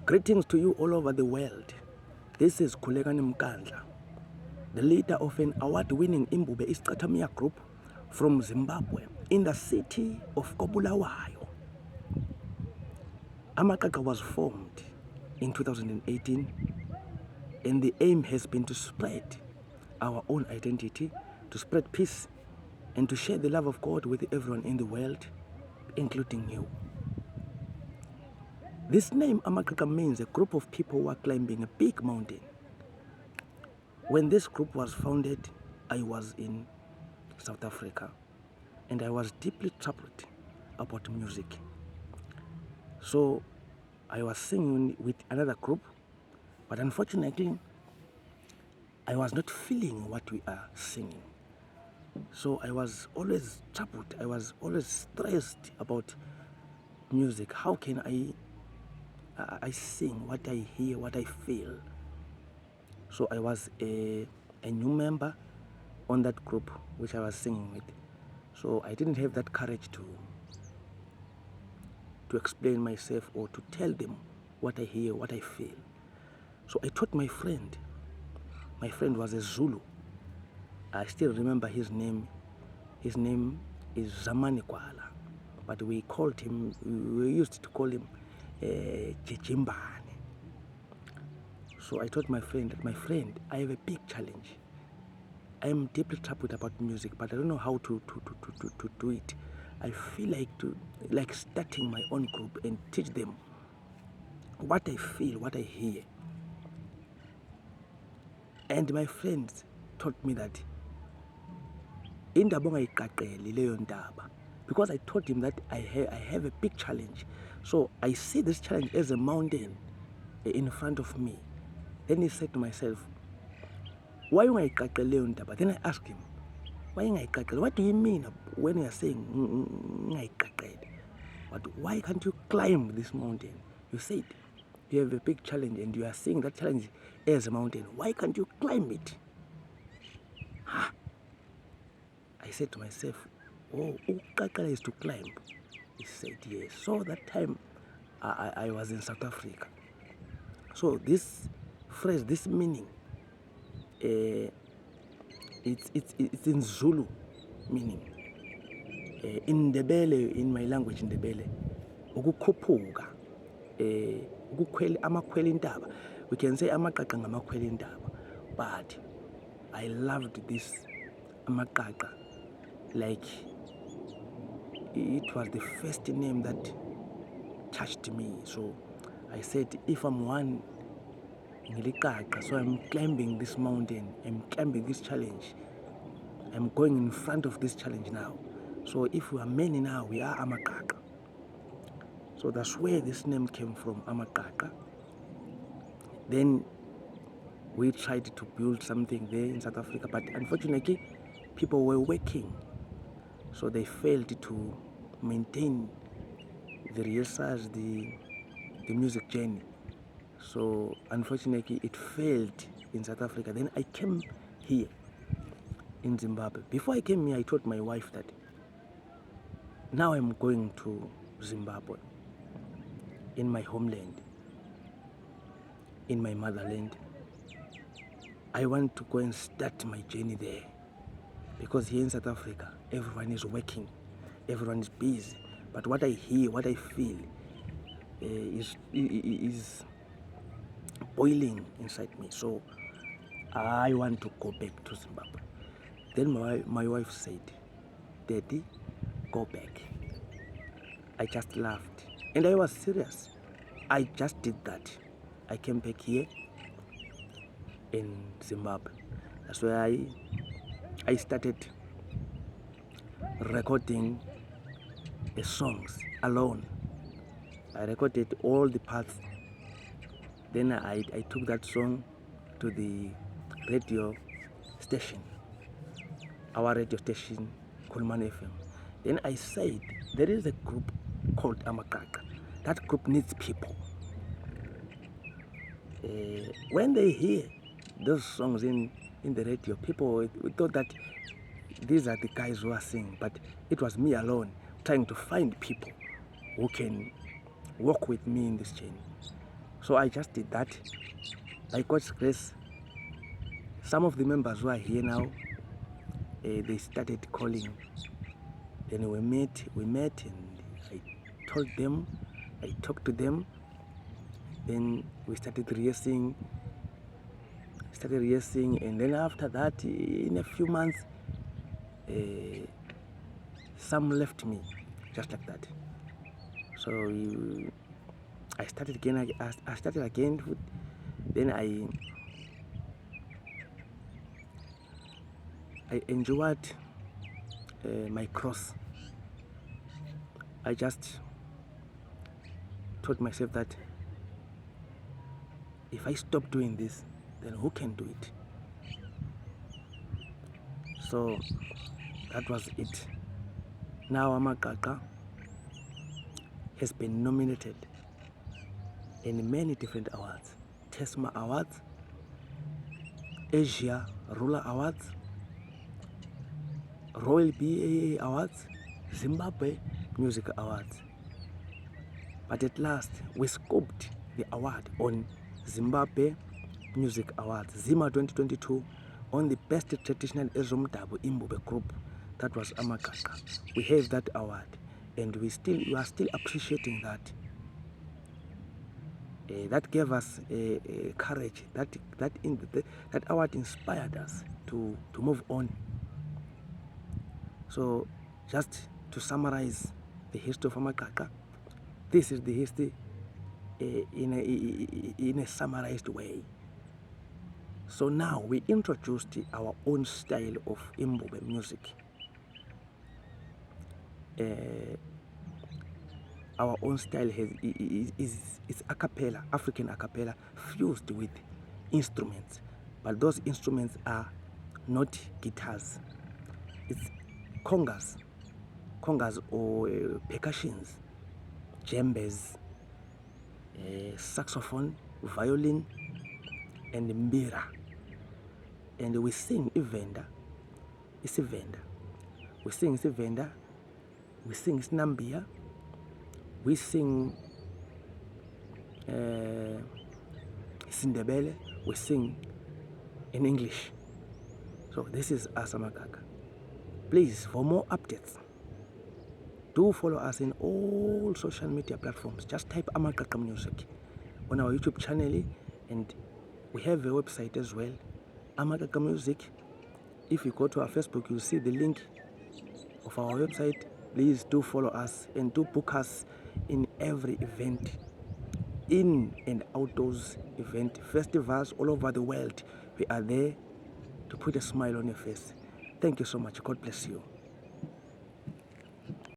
Greetings to you all over the world. This is Khulekani Mkandla, the leader of an award-winning Imbube Isicathamiya group from Zimbabwe in the city of Kobulawayo. AMAQAQA was formed in 2018, and the aim has been to spread our own identity, to spread peace, and to share the love of God with everyone in the world, including you. This name AMAQAQA means a group of people who are climbing a big mountain. When this group was founded, I was in South Africa, and I was deeply troubled about music. So I was singing with another group, but unfortunately, I was not feeling what we are singing. So I was always troubled. I was always stressed about music. How can I sing what I hear, what I feel? So I was a new member on that group which I was singing with. So I didn't have that courage to explain myself or to tell them what I hear, what I feel. So I taught my friend. My friend was a Zulu. I still remember his name. His name is Zamani Kwala, but we used to call him Chichimbane. So I told my friend that, my friend, I have a big challenge. I am deeply troubled about music, but I don't know how to do it. I feel like starting my own group and teach them what I feel, what I hear. And my friends taught me that because I told him that I have a big challenge. So I see this challenge as a mountain in front of me. Then he said to myself, why Then I asked him, what do you mean when you are saying but why can't you climb this mountain? You said you have a big challenge and you are seeing that challenge as a mountain. Why can't you climb it? Huh? I said to myself, oh, Ukakala is to climb. He said yes. So that time I was in South Africa. So this phrase, this meaning, it's in Zulu meaning. In Ndebele, in my language, in Ndebele, ukukhuphuka, amakhwela intaba. We can say AMAQAQA ngamakhwela intaba, but I loved this AMAQAQA like it was the first name that touched me. So I said, if I'm one, so I'm climbing this mountain, I'm climbing this challenge, I'm going in front of this challenge now. So if we are many now, we are AMAQAQA. So that's where this name came from, AMAQAQA. Then we tried to build something there in South Africa, but unfortunately, people were working. So they failed to maintain the rehearsals, the music journey. So unfortunately, it failed in South Africa. Then I came here in Zimbabwe. Before I came here, I told my wife that now I'm going to Zimbabwe, in my homeland, in my motherland. I want to go and start my journey there, because here in South Africa, everyone is working, everyone is busy. But what I hear, what I feel is boiling inside me. So I want to go back to Zimbabwe. Then my wife said, Daddy, go back. I just laughed, and I was serious. I just did that. I came back here in Zimbabwe. That's where I started recording the songs alone. I recorded all the parts. Then I took that song to the radio station, our radio station, Kulman FM. Then I said, there is a group called AMAQAQA. That group needs people. When they hear those songs in the radio, people thought that these are the guys who are singing, but it was me alone trying to find people who can walk with me in this journey. So I just did that. By God's grace, some of the members who are here now, they started calling. Then we met, and I told them, I talked to them. Then we started rehearsing, and then after that, in a few months, some left me, just like that. So I started again. I started again. Then I enjoyed my cross. I just told myself that if I stop doing this, then who can do it? So that was it. Now AMAQAQA has been nominated in many different awards. TESMA Awards, Asia Ruler Awards, Royal BAA Awards, Zimbabwe Music Awards. But at last, we scoped the award on Zimbabwe Music Awards, Zima 2022, on the best traditional Ezomdabu Imbube group. That was AMAQAQA. We have that award, and we are still appreciating that. That gave us courage. That award inspired us to move on. So, just to summarize the history of AMAQAQA, this is the history in a summarized way. So now we introduced our own style of Imbube music. Our own style is a cappella, African a cappella, fused with instruments. But those instruments are not guitars. It's congas or percussions, djembes, saxophone, violin, and mbira. And we sing isivenda. We sing isivenda. We sing isnambia. We sing Sindebele. We sing in English. So this is us AMAQAQA. Please, for more updates, do follow us in all social media platforms. Just type AMAQAQA Music on our YouTube channel, and we have a website as well, AMAQAQA Music. If you go to our Facebook, you'll see the link of our website. Please do follow us and do book us in every event, in and outdoors event, festivals all over the world. We are there to put a smile on your face. Thank you so much. God bless you.